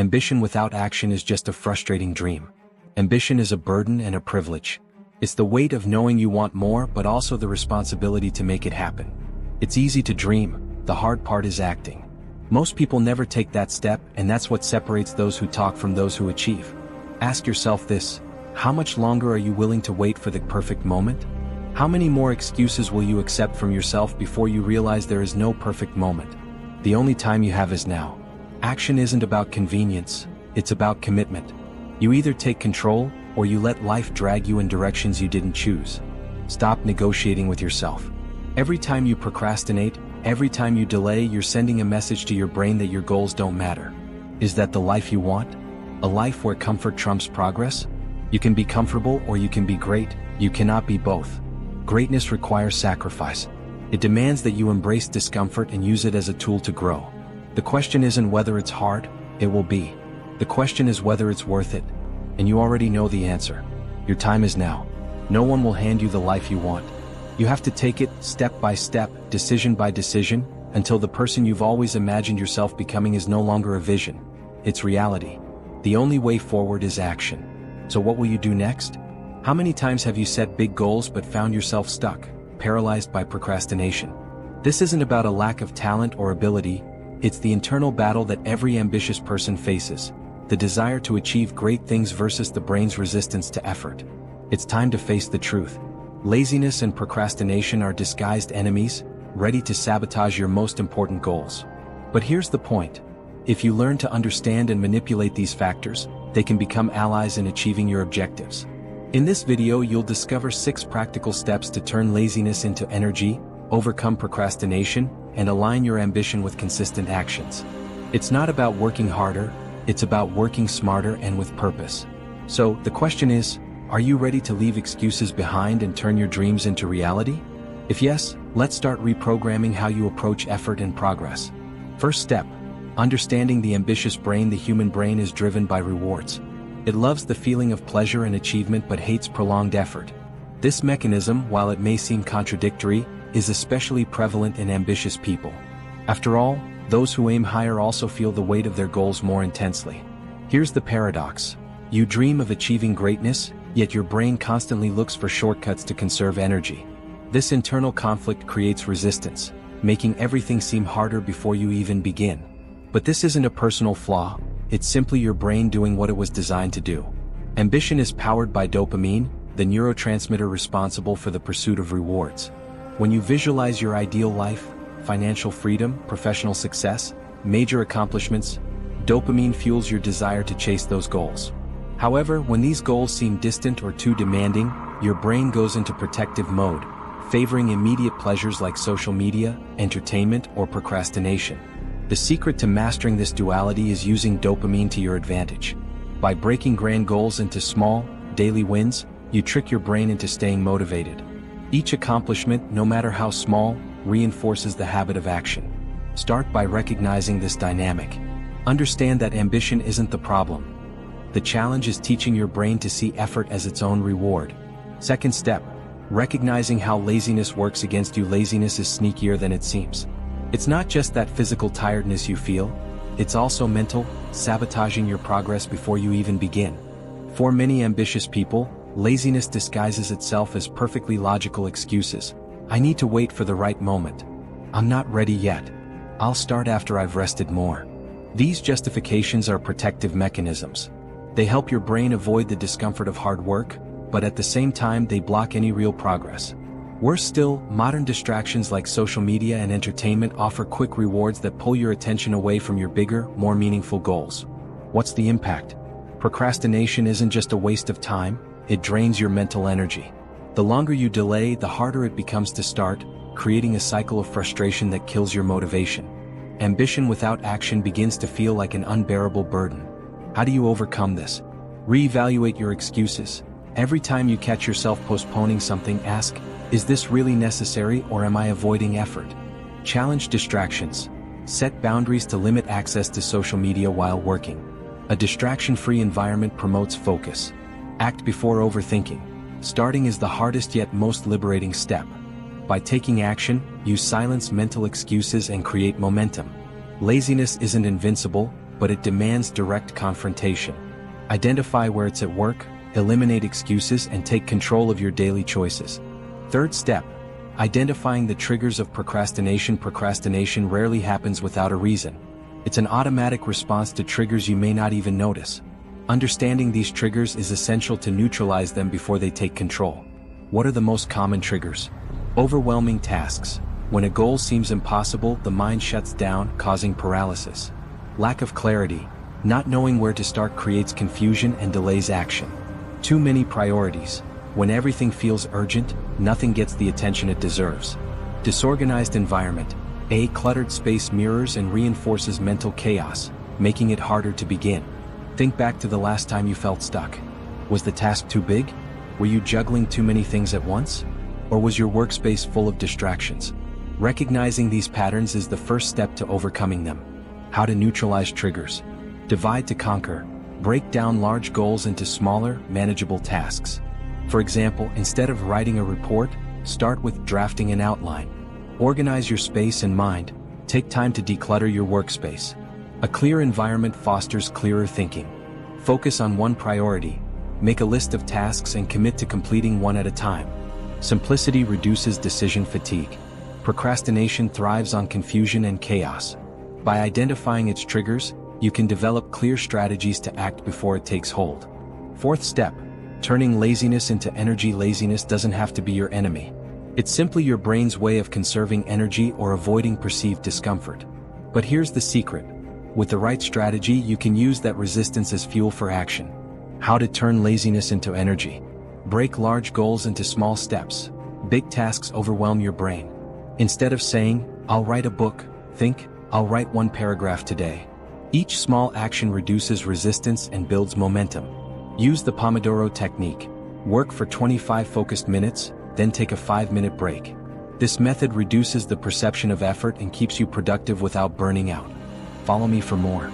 Ambition without action is just a frustrating dream. Ambition is a burden and a privilege. It's the weight of knowing you want more but also the responsibility to make it happen. It's easy to dream, the hard part is acting. Most people never take that step, and that's what separates those who talk from those who achieve. Ask yourself this: how much longer are you willing to wait for the perfect moment? How many more excuses will you accept from yourself before you realize there is no perfect moment? The only time you have is now. Action isn't about convenience, it's about commitment. You either take control, or you let life drag you in directions you didn't choose. Stop negotiating with yourself. Every time you procrastinate, every time you delay, you're sending a message to your brain that your goals don't matter. Is that the life you want? A life where comfort trumps progress? You can be comfortable or you can be great, you cannot be both. Greatness requires sacrifice. It demands that you embrace discomfort and use it as a tool to grow. The question isn't whether it's hard, it will be. The question is whether it's worth it. And you already know the answer. Your time is now. No one will hand you the life you want. You have to take it step by step, decision by decision, until the person you've always imagined yourself becoming is no longer a vision. It's reality. The only way forward is action. So what will you do next? How many times have you set big goals but found yourself stuck, paralyzed by procrastination? This isn't about a lack of talent or ability, it's the internal battle that every ambitious person faces. The desire to achieve great things versus the brain's resistance to effort. It's time to face the truth. Laziness and procrastination are disguised enemies, ready to sabotage your most important goals. But here's the point. If you learn to understand and manipulate these factors, they can become allies in achieving your objectives. In this video, you'll discover 6 practical steps to turn laziness into energy, overcome procrastination, and align your ambition with consistent actions. It's not about working harder, it's about working smarter and with purpose. So, the question is, are you ready to leave excuses behind and turn your dreams into reality? If yes, let's start reprogramming how you approach effort and progress. First step, understanding the ambitious brain. The human brain is driven by rewards. It loves the feeling of pleasure and achievement but hates prolonged effort. This mechanism, while it may seem contradictory, is especially prevalent in ambitious people. After all, those who aim higher also feel the weight of their goals more intensely. Here's the paradox. You dream of achieving greatness, yet your brain constantly looks for shortcuts to conserve energy. This internal conflict creates resistance, making everything seem harder before you even begin. But this isn't a personal flaw, it's simply your brain doing what it was designed to do. Ambition is powered by dopamine, the neurotransmitter responsible for the pursuit of rewards. When you visualize your ideal life, financial freedom, professional success, major accomplishments, dopamine fuels your desire to chase those goals. However, when these goals seem distant or too demanding, your brain goes into protective mode, favoring immediate pleasures like social media, entertainment, or procrastination. The secret to mastering this duality is using dopamine to your advantage. By breaking grand goals into small, daily wins, you trick your brain into staying motivated. Each accomplishment, no matter how small, reinforces the habit of action. Start by recognizing this dynamic. Understand that ambition isn't the problem. The challenge is teaching your brain to see effort as its own reward. Second step, recognizing how laziness works against you. Laziness is sneakier than it seems. It's not just that physical tiredness you feel, it's also mental, sabotaging your progress before you even begin. For many ambitious people, laziness disguises itself as perfectly logical excuses. I need to wait for the right moment. I'm not ready yet. I'll start after I've rested more. These justifications are protective mechanisms. They help your brain avoid the discomfort of hard work, but at the same time they block any real progress. Worse still, modern distractions like social media and entertainment offer quick rewards that pull your attention away from your bigger, more meaningful goals. What's the impact? Procrastination isn't just a waste of time, it drains your mental energy. The longer you delay, the harder it becomes to start, creating a cycle of frustration that kills your motivation. Ambition without action begins to feel like an unbearable burden. How do you overcome this? Reevaluate your excuses. Every time you catch yourself postponing something, ask, is this really necessary or am I avoiding effort? Challenge distractions. Set boundaries to limit access to social media while working. A distraction-free environment promotes focus. Act before overthinking. Starting is the hardest yet most liberating step. By taking action, you silence mental excuses and create momentum. Laziness isn't invincible, but it demands direct confrontation. Identify where it's at work, eliminate excuses, and take control of your daily choices. Third step, identifying the triggers of procrastination. Procrastination rarely happens without a reason. It's an automatic response to triggers you may not even notice. Understanding these triggers is essential to neutralize them before they take control. What are the most common triggers? Overwhelming tasks. When a goal seems impossible, the mind shuts down, causing paralysis. Lack of clarity. Not knowing where to start creates confusion and delays action. Too many priorities. When everything feels urgent, nothing gets the attention it deserves. Disorganized environment. A cluttered space mirrors and reinforces mental chaos, making it harder to begin. Think back to the last time you felt stuck. Was the task too big? Were you juggling too many things at once? Or was your workspace full of distractions? Recognizing these patterns is the first step to overcoming them. How to neutralize triggers. Divide to conquer. Break down large goals into smaller, manageable tasks. For example, instead of writing a report, start with drafting an outline. Organize your space and mind. Take time to declutter your workspace. A clear environment fosters clearer thinking. Focus on one priority. Make a list of tasks and commit to completing one at a time. Simplicity reduces decision fatigue. Procrastination thrives on confusion and chaos. By identifying its triggers, you can develop clear strategies to act before it takes hold. Fourth step, turning laziness into energy. Laziness doesn't have to be your enemy. It's simply your brain's way of conserving energy or avoiding perceived discomfort. But here's the secret. With the right strategy, you can use that resistance as fuel for action. How to turn laziness into energy. Break large goals into small steps. Big tasks overwhelm your brain. Instead of saying, "I'll write a book," think, "I'll write one paragraph today." Each small action reduces resistance and builds momentum. Use the Pomodoro technique. Work for 25 focused minutes, then take a 5-minute break. This method reduces the perception of effort and keeps you productive without burning out. Follow me for more.